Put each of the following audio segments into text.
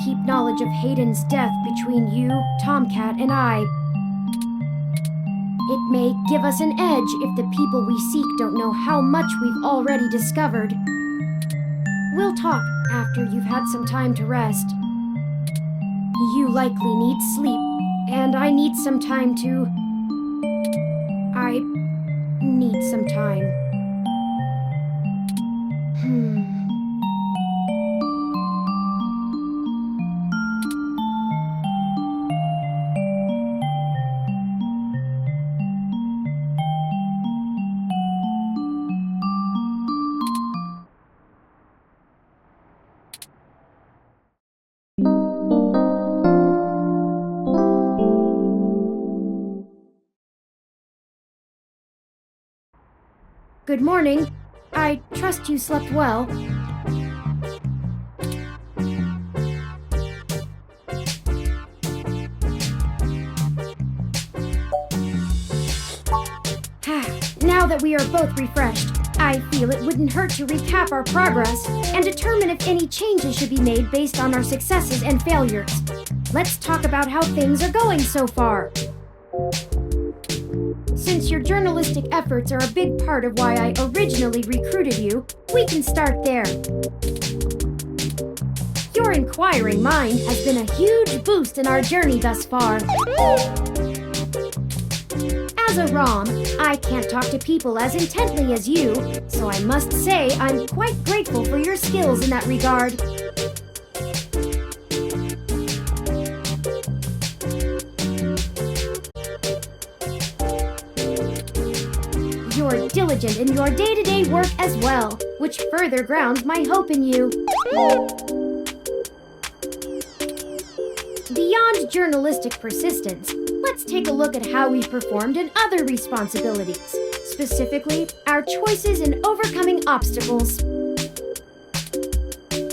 keep knowledge of Hayden's death between you, Tomcat, and I. It may give us an edge if the people we seek don't know how much we've already discovered. We'll talk after you've had some time to rest. You likely need sleep, and I need some time to... I need some time. Good morning. I trust you slept well. Now that we are both refreshed, I feel it wouldn't hurt to recap our progress and determine if any changes should be made based on our successes and failures. Let's talk about how things are going so far. Since your journalistic efforts are a big part of why I originally recruited you, we can start there. Your inquiring mind has been a huge boost in our journey thus far. As a ROM, I can't talk to people as intently as you, so I must say I'm quite grateful for your skills in that regard. You're diligent in your day-to-day work as well, which further grounds my hope in you. Beyond journalistic persistence, let's take a look at how we've performed in other responsibilities, specifically our choices in overcoming obstacles.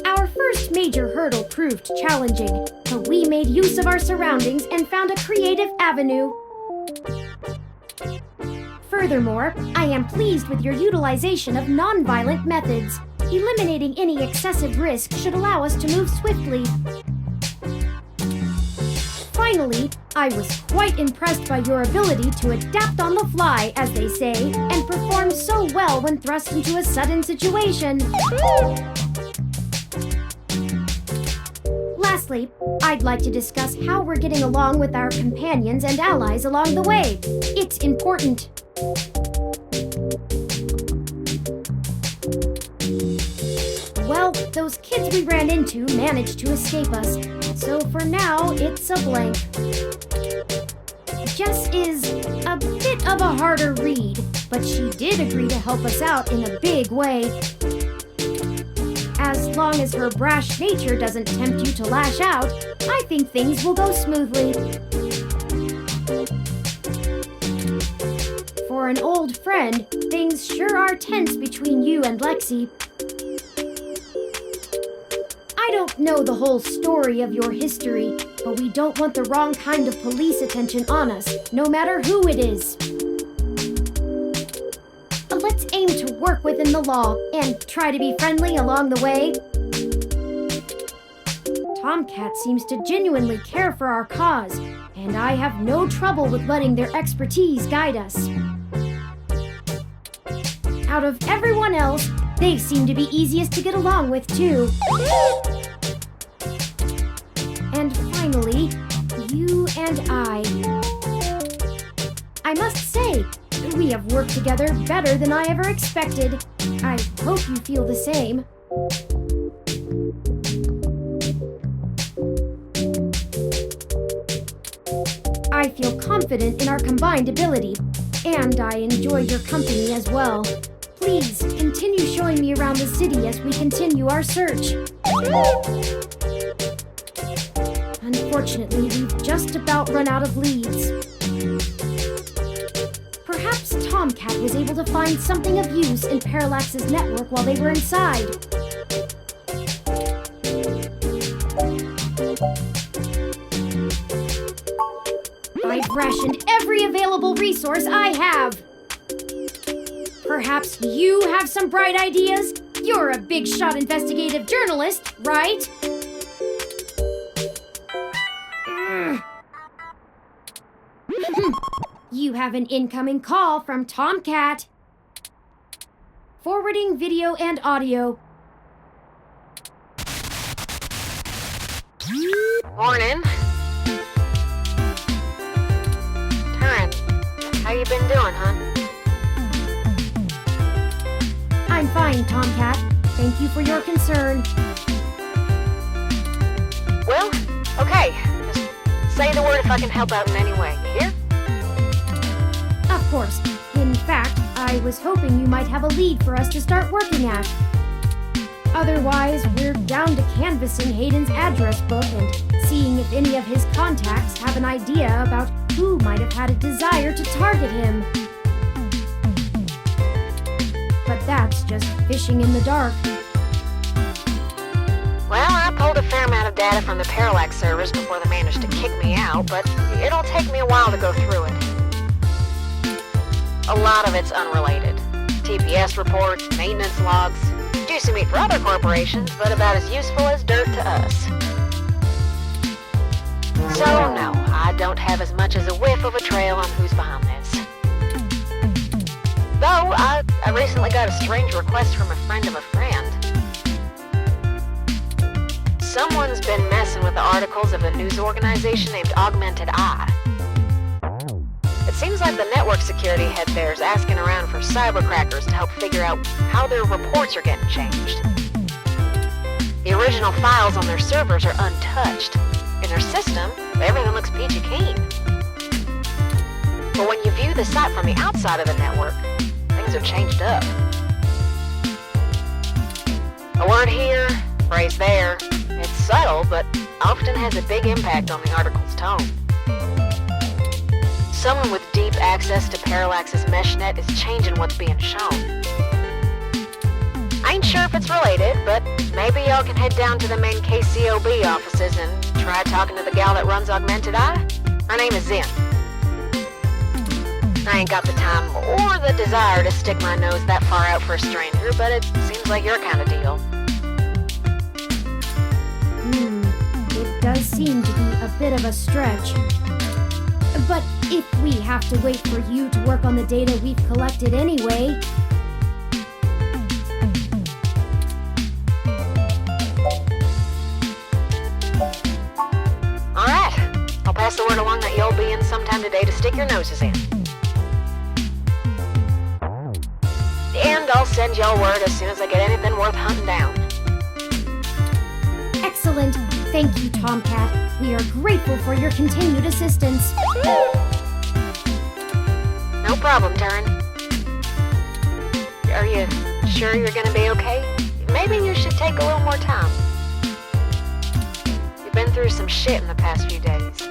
Our first major hurdle proved challenging, but we made use of our surroundings and found a creative avenue. Furthermore, I am pleased with your utilization of non-violent methods. Eliminating any excessive risk should allow us to move swiftly. Finally, I was quite impressed by your ability to adapt on the fly, as they say, and perform so well when thrust into a sudden situation. Lastly, I'd like to discuss how we're getting along with our companions and allies along the way. It's important. Well, those kids we ran into managed to escape us, so for now, it's a blank. Jess is a bit of a harder read, but she did agree to help us out in a big way. As long as her brash nature doesn't tempt you to lash out, I think things will go smoothly. For an old friend, things sure are tense between you and Lexi. I don't know the whole story of your history, but we don't want the wrong kind of police attention on us, no matter who it is. Let's aim to work within the law and try to be friendly along the way. Tomcat seems to genuinely care for our cause, and I have no trouble with letting their expertise guide us. Out of everyone else, they seem to be easiest to get along with, too. And finally, you and I must say, we have worked together better than I ever expected. I hope you feel the same. I feel confident in our combined ability, and I enjoy your company as well. Please, continue showing me around the city as we continue our search. Unfortunately, we've just about run out of leads. Perhaps Tomcat was able to find something of use in Parallax's network while they were inside. I've rationed every available resource I have. Perhaps you have some bright ideas? You're a big-shot investigative journalist, right? You have an incoming call from Tomcat. Forwarding video and audio. Morning. Turin, how you been doing, hon? I'm fine, Tomcat. Thank you for your concern. Well, okay. Just say the word if I can help out in any way. You hear? Of course. In fact, I was hoping you might have a lead for us to start working at. Otherwise, we're down to canvassing Hayden's address book and seeing if any of his contacts have an idea about who might have had a desire to target him. But that's just fishing in the dark. Well, I pulled a fair amount of data from the Parallax servers before they managed to kick me out, but it'll take me a while to go through it. A lot of it's unrelated. TPS reports, maintenance logs, juicy meat for other corporations, but about as useful as dirt to us. So, no, I don't have as much as a whiff of a trail on who's behind this. Though, I recently got a strange request from a friend of a friend. Someone's been messing with the articles of a news organization named Augmented Eye. It seems like the network security head there is asking around for cybercrackers to help figure out how their reports are getting changed. The original files on their servers are untouched. In their system, everything looks peachy keen. But when you view the site from the outside of the network, things are changed up. A word here, phrase there. It's subtle, but often has a big impact on the article's tone. Someone with deep access to Parallax's meshnet is changing what's being shown. I ain't sure if it's related, but maybe y'all can head down to the main KCOB offices and try talking to the gal that runs Augmented Eye. Her name is Zen. I ain't got the time or the desire to stick my nose that far out for a stranger, but it seems like your kind of deal. It does seem to be a bit of a stretch. But if we have to wait for you to work on the data we've collected anyway... Alright, I'll pass the word along that you'll be in sometime today to stick your noses in. And I'll send y'all word as soon as I get anything worth hunting down. Excellent. Thank you, Tomcat. We are grateful for your continued assistance. No problem, Turin. Are you sure you're gonna be okay? Maybe you should take a little more time. You've been through some shit in the past few days.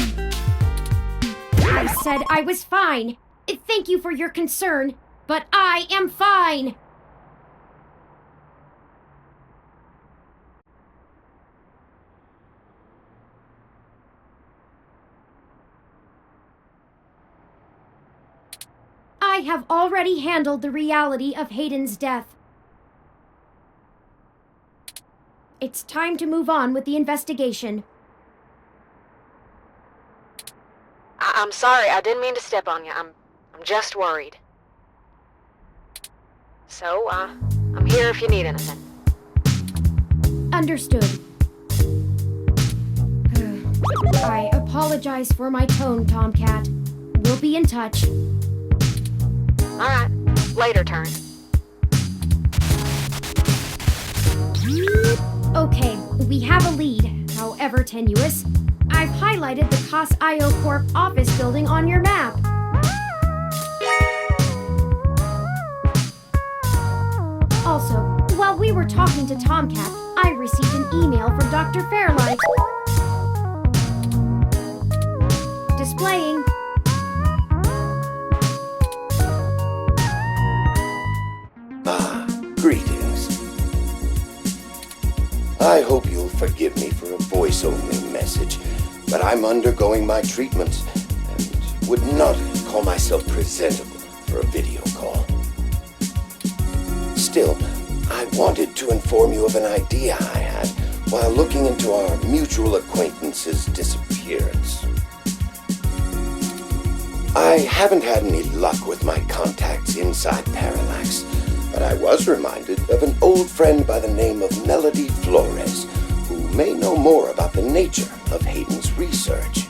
I said I was fine. Thank you for your concern, but I am fine. I have already handled the reality of Hayden's death. It's time to move on with the investigation. I'm sorry, I didn't mean to step on you. I'm just worried. So, I'm here if you need anything. Understood. I apologize for my tone, Tomcat. We'll be in touch. Alright, later, Turn. Okay, we have a lead, however tenuous. I've highlighted the COS-IO Corp office building on your map. Also, while we were talking to Tomcat, I received an email from Dr. Fairlight. Displaying. Greetings. I hope you'll forgive me for a voice-only message, but I'm undergoing my treatments and would not call myself presentable for a video call. Still, I wanted to inform you of an idea I had while looking into our mutual acquaintance's disappearance. I haven't had any luck with my contacts inside Parallax, but I was reminded of an old friend by the name of Melody Flores, who may know more about the nature of Hayden's research.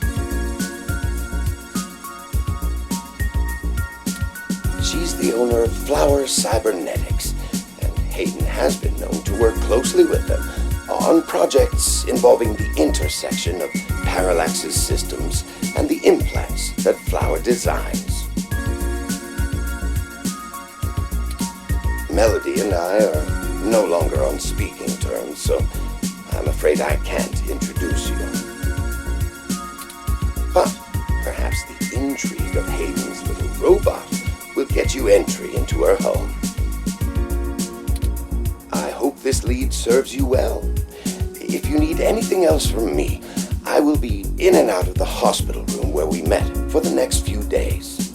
She's the owner of Flower Cybernetics, and Hayden has been known to work closely with them on projects involving the intersection of Parallax's systems and the implants that Flower designs. Melody and I are no longer on speaking terms, so I'm afraid I can't introduce you. But perhaps the intrigue of Hayden's little robot will get you entry into her home. I hope this lead serves you well. If you need anything else from me, I will be in and out of the hospital room where we met for the next few days.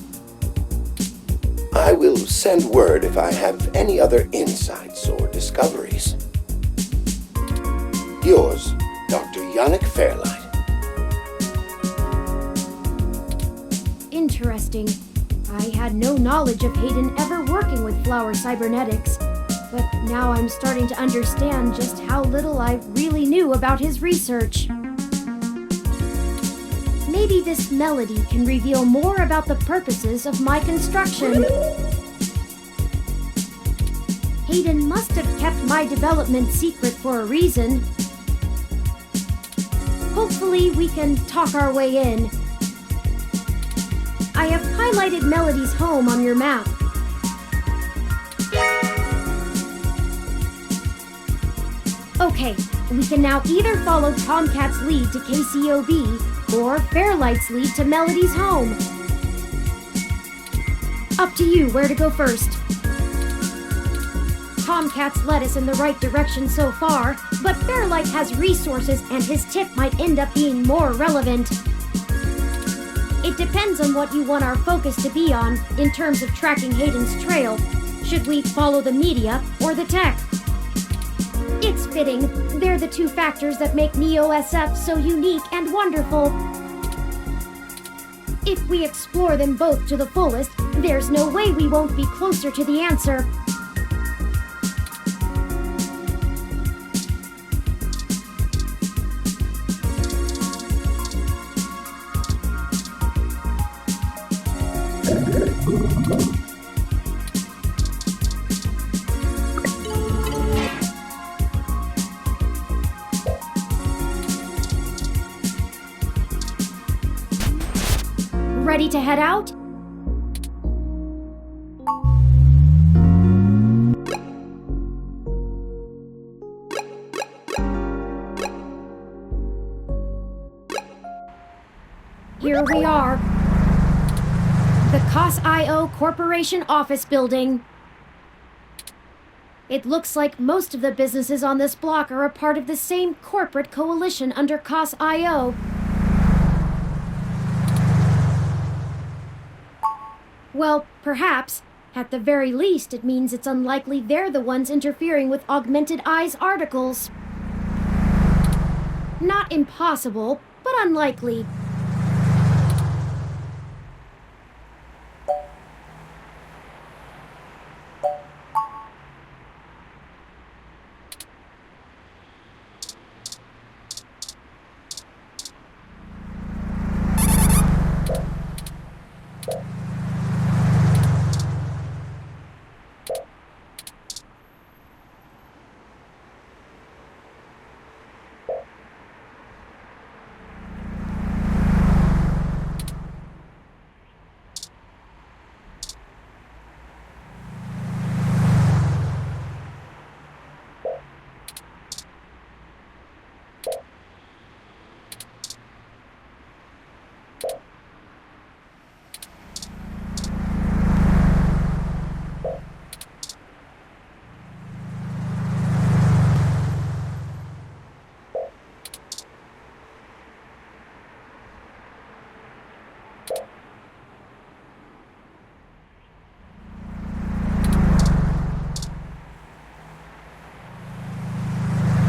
I will send word if I have any other insights or discoveries. Yours, Dr. Yannick Fairlight. Interesting. I had no knowledge of Hayden ever working with Flower Cybernetics, but now I'm starting to understand just how little I really knew about his research. Maybe this Melody can reveal more about the purposes of my construction. Hayden must have kept my development secret for a reason. Hopefully we can talk our way in. I have highlighted Melody's home on your map. Okay, we can now either follow Tomcat's lead to KCOB or Fairlight's lead to Melody's home. Up to you where to go first. Tomcat's led us in the right direction so far, but Fairlight has resources and his tip might end up being more relevant. It depends on what you want our focus to be on in terms of tracking Hayden's trail. Should we follow the media or the tech? It's fitting. They're the two factors that make Neo-SF so unique and wonderful. If we explore them both to the fullest, there's no way we won't be closer to the answer. Ready to head out? Here we are. The COS.io Corporation office building. It looks like most of the businesses on this block are a part of the same corporate coalition under COS.io. Well, perhaps. At the very least, it means it's unlikely they're the ones interfering with Augmented Eye's articles. Not impossible, but unlikely.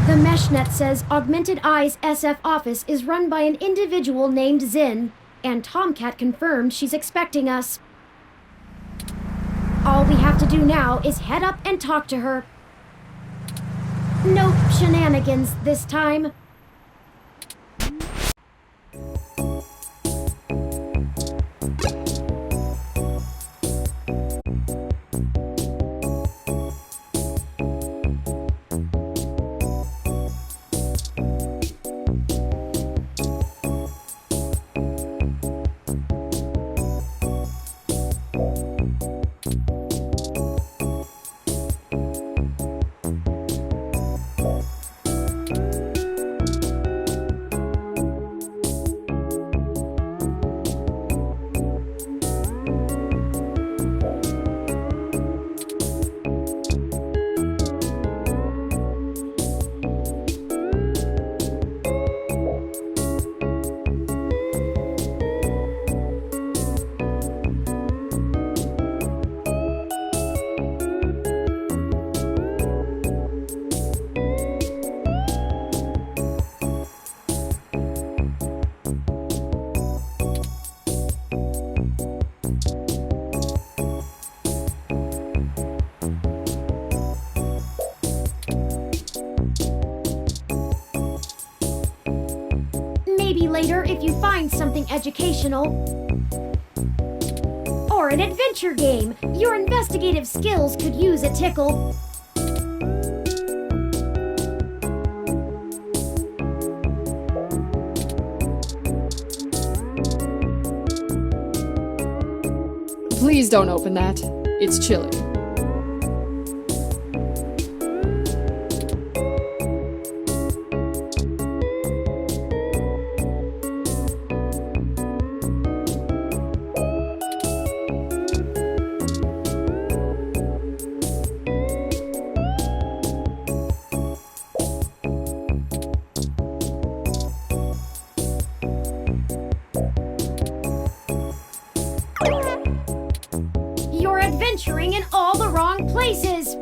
The MeshNet says Augmented Eye's SF office is run by an individual named Zin. And Tomcat confirmed she's expecting us. All we have to do now is head up and talk to her. No shenanigans this time. Maybe later if you find something educational. Or an adventure game. Your investigative skills could use a tickle. Please don't open that. It's chilly. You're adventuring in all the wrong places.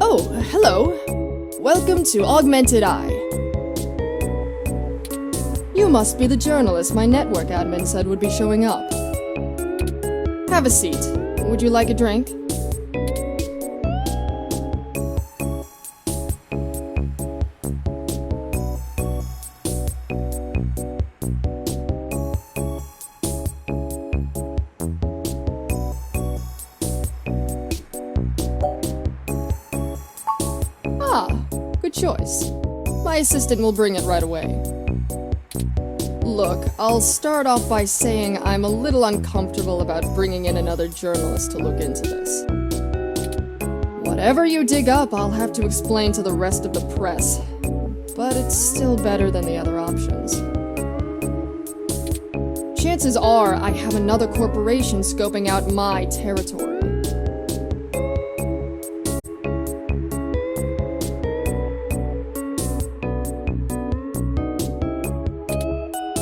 Oh, hello. Welcome to Augmented Eye. You must be the journalist my network admin said would be showing up. Have a seat. Would you like a drink? Ah, good choice. My assistant will bring it right away. Look, I'll start off by saying I'm a little uncomfortable about bringing in another journalist to look into this. Whatever you dig up, I'll have to explain to the rest of the press. But it's still better than the other options. Chances are I have another corporation scoping out my territory.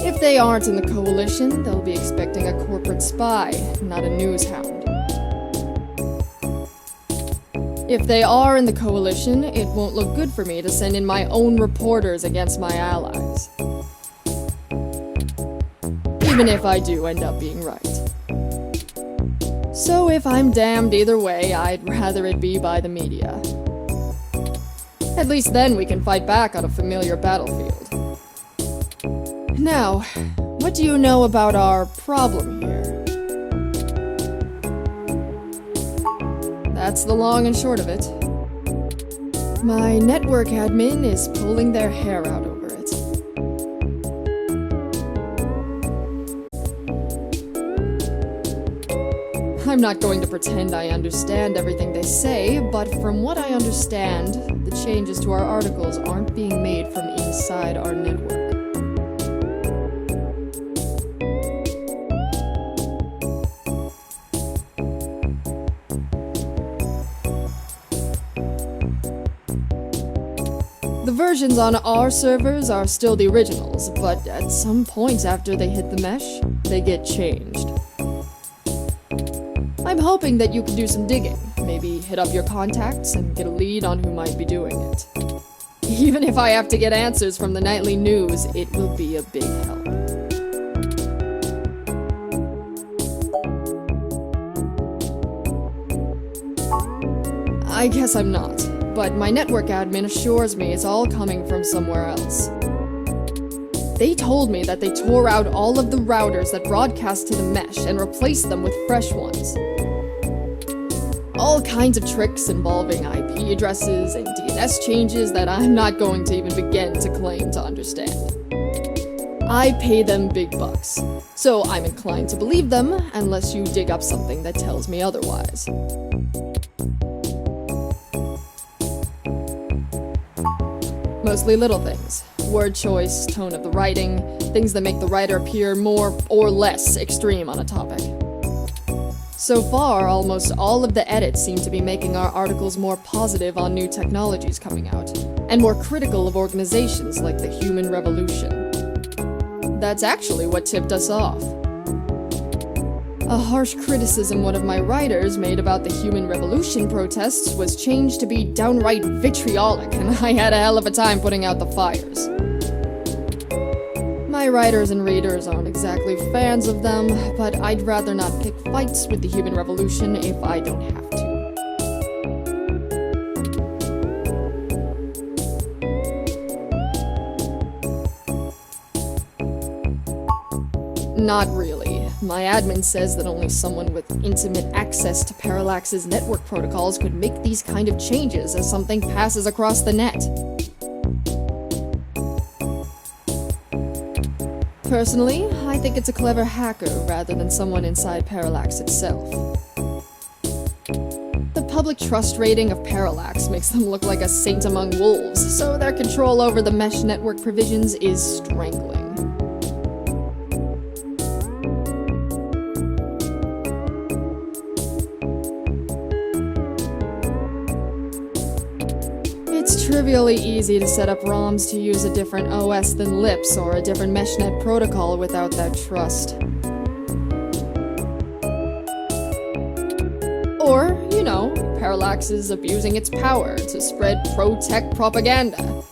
If they aren't in the coalition, they'll be expecting a corporate spy, not a news hound. If they are in the coalition, it won't look good for me to send in my own reporters against my allies. Even if I do end up being right. So if I'm damned either way, I'd rather it be by the media. At least then we can fight back on a familiar battlefield. Now, what do you know about our problem here? That's the long and short of it. My network admin is pulling their hair out over it. I'm not going to pretend I understand everything they say, but from what I understand, the changes to our articles aren't being made from inside our network. versions on our servers are still the originals, but at some point after they hit the mesh, they get changed. I'm hoping that you can do some digging, maybe hit up your contacts and get a lead on who might be doing it. Even if I have to get answers from the nightly news, it will be a big help. I guess I'm not, but my network admin assures me it's all coming from somewhere else. They told me that they tore out all of the routers that broadcast to the mesh and replaced them with fresh ones. All kinds of tricks involving IP addresses and DNS changes that I'm not going to even begin to claim to understand. I pay them big bucks, so I'm inclined to believe them unless you dig up something that tells me otherwise. Mostly little things. Word choice, tone of the writing, things that make the writer appear more or less extreme on a topic. So far, almost all of the edits seem to be making our articles more positive on new technologies coming out, and more critical of organizations like the Human Revolution. That's actually what tipped us off. A harsh criticism one of my writers made about the Human Revolution protests was changed to be downright vitriolic, and I had a hell of a time putting out the fires. My writers and readers aren't exactly fans of them, but I'd rather not pick fights with the Human Revolution if I don't have to. Not really. My admin says that only someone with intimate access to Parallax's network protocols could make these kind of changes as something passes across the net. Personally, I think it's a clever hacker rather than someone inside Parallax itself. The public trust rating of Parallax makes them look like a saint among wolves, so their control over the mesh network provisions is strangling. It's trivially easy to set up ROMs to use a different OS than LIPS or a different meshnet protocol without that trust. Or, Parallax is abusing its power to spread pro-tech propaganda.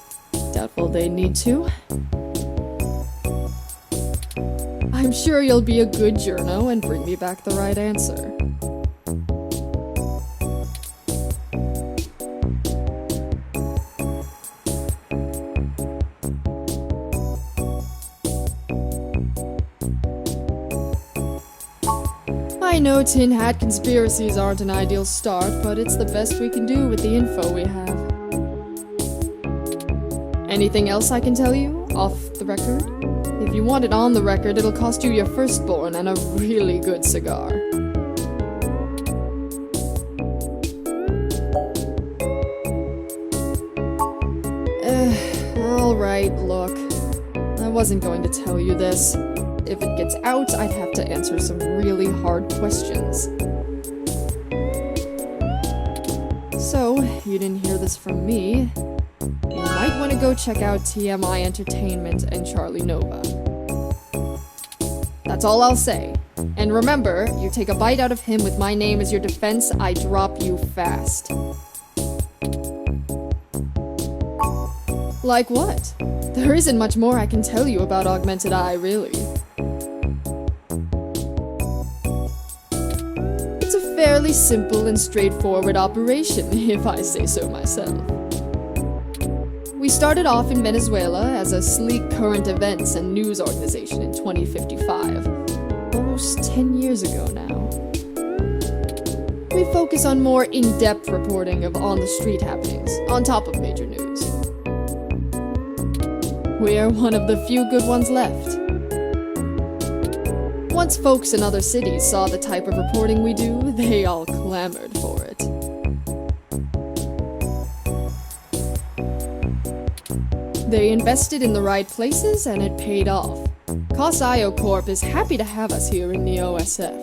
Doubtful they need to. I'm sure you'll be a good journo and bring me back the right answer. I know tin hat conspiracies aren't an ideal start, but it's the best we can do with the info we have. Anything else I can tell you, off the record? If you want it on the record, it'll cost you your firstborn and a really good cigar. Alright, look. I wasn't going to tell you this. If it gets out, I'd have to answer some really hard questions. So, you didn't hear this from me. You might want to go check out TMI Entertainment and Charlie Nova. That's all I'll say. And remember, you take a bite out of him with my name as your defense, I drop you fast. Like what? There isn't much more I can tell you about Augmented Eye, really. It's a fairly simple and straightforward operation, if I say so myself. We started off in Venezuela as a sleek current events and news organization in 2055, almost 10 years ago now. We focus on more in-depth reporting of on-the-street happenings, on top of major news. We're one of the few good ones left. Once folks in other cities saw the type of reporting we do, they all clamored for it. They invested in the right places, and it paid off. COS-IO Corp is happy to have us here in the OSF.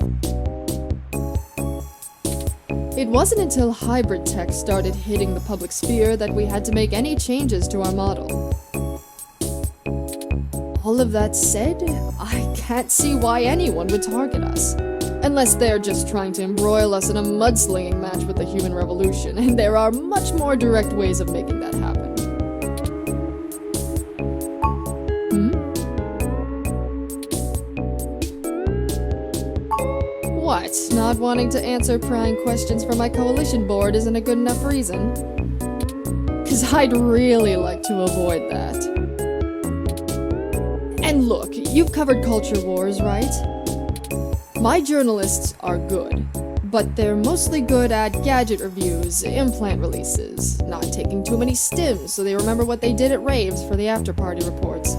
It wasn't until hybrid tech started hitting the public sphere that we had to make any changes to our model. All of that said, I can't see why anyone would target us. Unless they're just trying to embroil us in a mudslinging match with the human revolution, and there are much more direct ways of making that happen. What? Not wanting to answer prying questions from my coalition board isn't a good enough reason? 'Cause I'd really like to avoid that. And look, you've covered culture wars, right? My journalists are good, but they're mostly good at gadget reviews, implant releases, not taking too many stims so they remember what they did at raves for the after-party reports.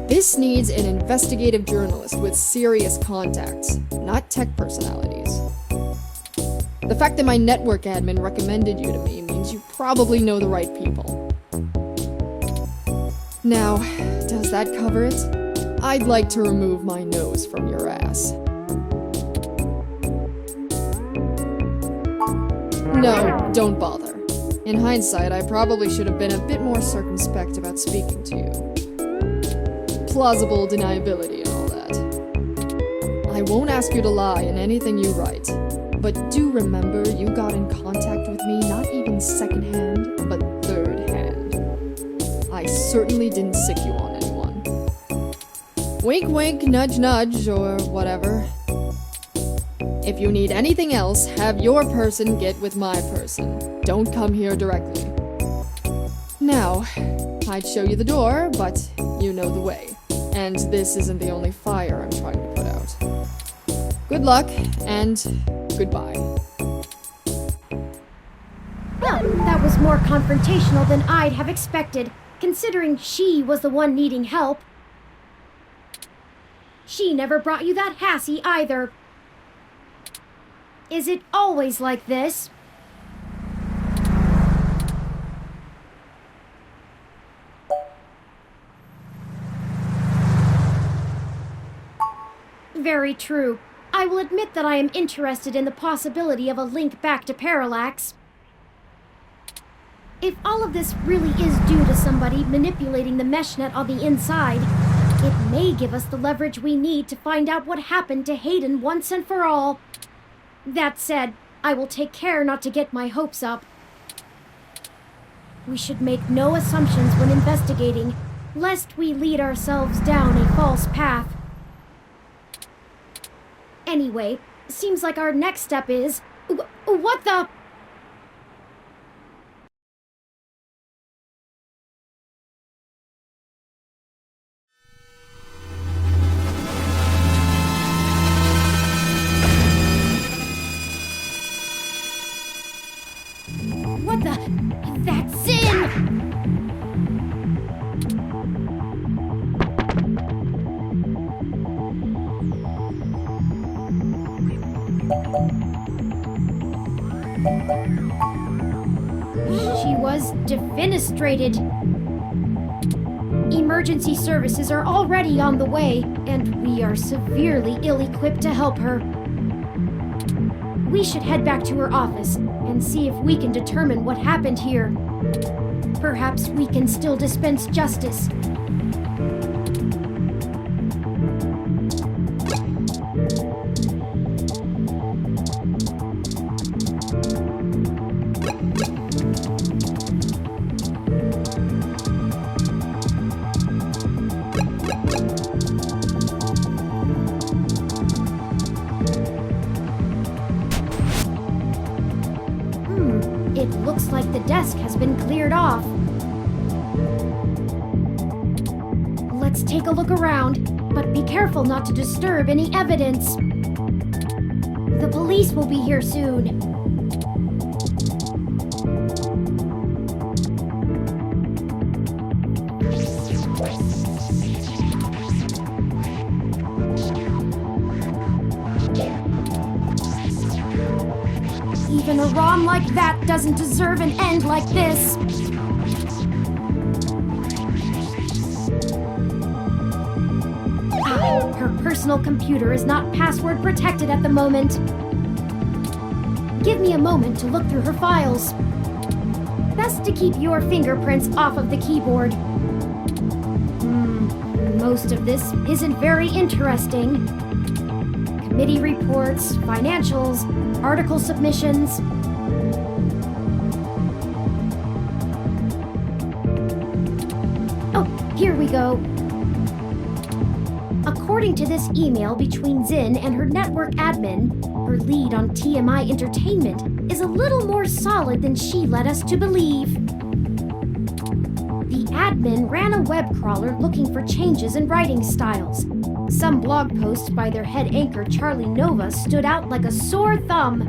This needs an investigative journalist with serious contacts, not tech personalities. The fact that my network admin recommended you to me means you probably know the right people. Now, does that cover it? I'd like to remove my nose from your ass. No, don't bother. In hindsight, I probably should have been a bit more circumspect about speaking to you. Plausible deniability and all that. I won't ask you to lie in anything you write, but do remember you got in contact with me not even second-hand, but third-hand. I certainly didn't sick you on anyone. Wink wink, nudge nudge, or whatever. If you need anything else, have your person get with my person. Don't come here directly. Now, I'd show you the door, but you know the way. And this isn't the only fire I'm trying to put out. Good luck, and goodbye. Well, that was more confrontational than I'd have expected, considering she was the one needing help. She never brought you that hassy either. Is it always like this? Very true. I will admit that I am interested in the possibility of a link back to Parallax. If all of this really is due to somebody manipulating the mesh net on the inside, it may give us the leverage we need to find out what happened to Hayden once and for all. That said, I will take care not to get my hopes up. We should make no assumptions when investigating, lest we lead ourselves down a false path. Anyway, seems like our next step is... What the... What the... That's Sin! She was defenestrated. Emergency services are already on the way, and we are severely ill-equipped to help her. We should head back to her office and see if we can determine what happened here. Perhaps we can still dispense justice. It looks like the desk has been cleared off. Let's take a look around, but be careful not to disturb any evidence. The police will be here soon. Even a ROM like that doesn't deserve an end like this. Her personal computer is not password protected at the moment. Give me a moment to look through her files. Best to keep your fingerprints off of the keyboard. Most of this isn't very interesting. Committee reports, financials, article submissions. Oh, here we go. According to this email between Zin and her network admin, her lead on TMI Entertainment is a little more solid than she led us to believe. The admin ran a web crawler looking for changes in writing styles. Some blog posts by their head anchor Charlie Nova stood out like a sore thumb.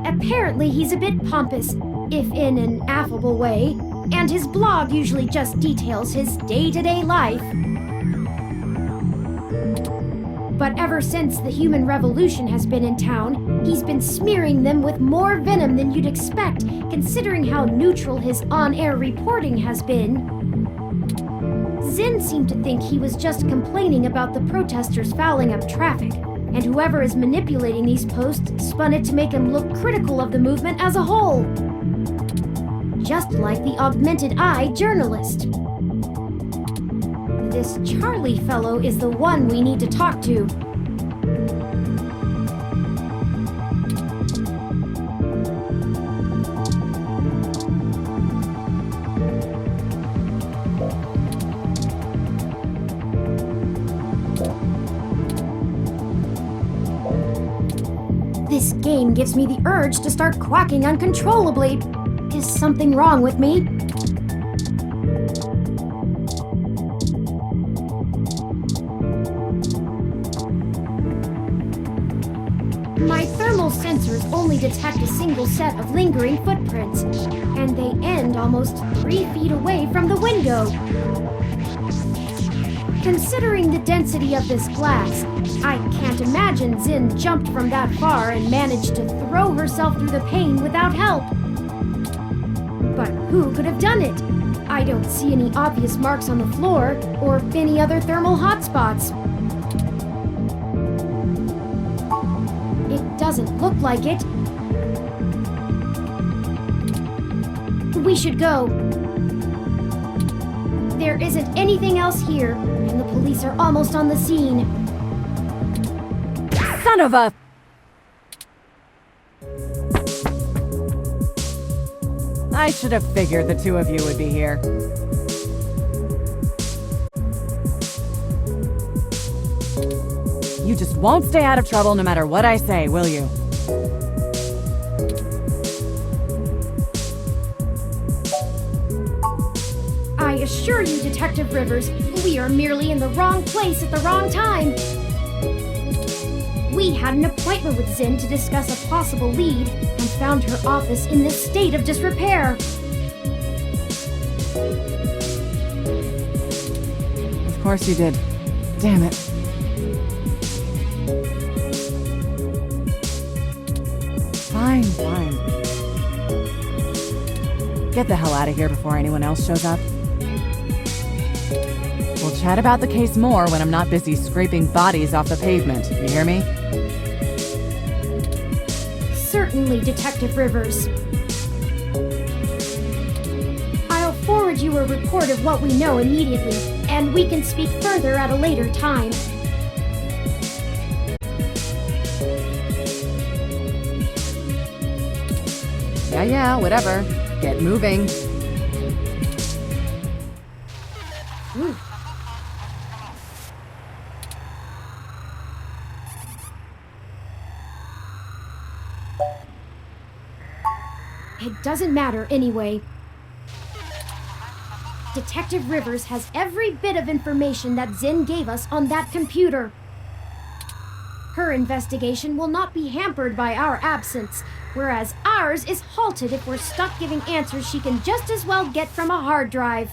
Apparently he's a bit pompous, if in an affable way, and his blog usually just details his day-to-day life. But ever since the human revolution has been in town, he's been smearing them with more venom than you'd expect, considering how neutral his on-air reporting has been. Zin seemed to think he was just complaining about the protesters fouling up traffic, and whoever is manipulating these posts spun it to make him look critical of the movement as a whole. Just like the Augmented Eye journalist. This Charlie fellow is the one we need to talk to. This game gives me the urge to start quacking uncontrollably. Is something wrong with me? My thermal sensors only detect a single set of lingering footprints, and they end almost 3 feet away from the window. Considering the density of this glass, I can't imagine Zin jumped from that far and managed to throw herself through the pane without help. But who could have done it? I don't see any obvious marks on the floor or any other thermal hotspots. It doesn't look like it. We should go. There isn't anything else here, and the police are almost on the scene. Son of a... I should have figured the two of you would be here. You just won't stay out of trouble no matter what I say, will you? I assure you, Detective Rivers, we are merely in the wrong place at the wrong time. We had an appointment with Zin to discuss a possible lead and found her office in this state of disrepair. Of course you did. Damn it. Fine. Get the hell out of here before anyone else shows up. We'll chat about the case more when I'm not busy scraping bodies off the pavement. You hear me? Certainly, Detective Rivers. I'll forward you a report of what we know immediately, and we can speak further at a later time. Yeah, whatever. Get moving. Ooh. It doesn't matter anyway. Detective Rivers has every bit of information that Zin gave us on that computer. Her investigation will not be hampered by our absence, whereas ours is halted if we're stuck giving answers she can just as well get from a hard drive.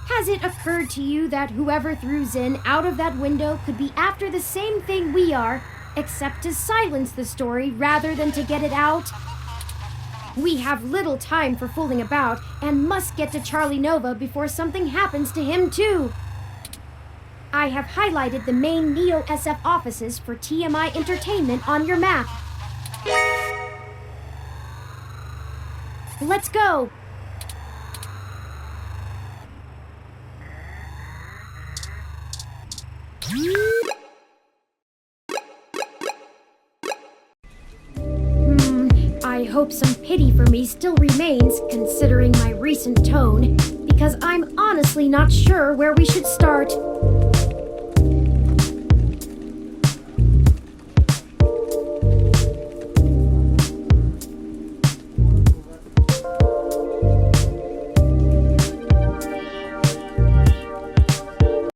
Has it occurred to you that whoever threw Zin out of that window could be after the same thing we are, except to silence the story rather than to get it out? We have little time for fooling about and must get to Charlie Nova before something happens to him too. I have highlighted the main Neo SF offices for TMI Entertainment on your map. Let's go! I hope some pity for me still remains, considering my recent tone, because I'm honestly not sure where we should start.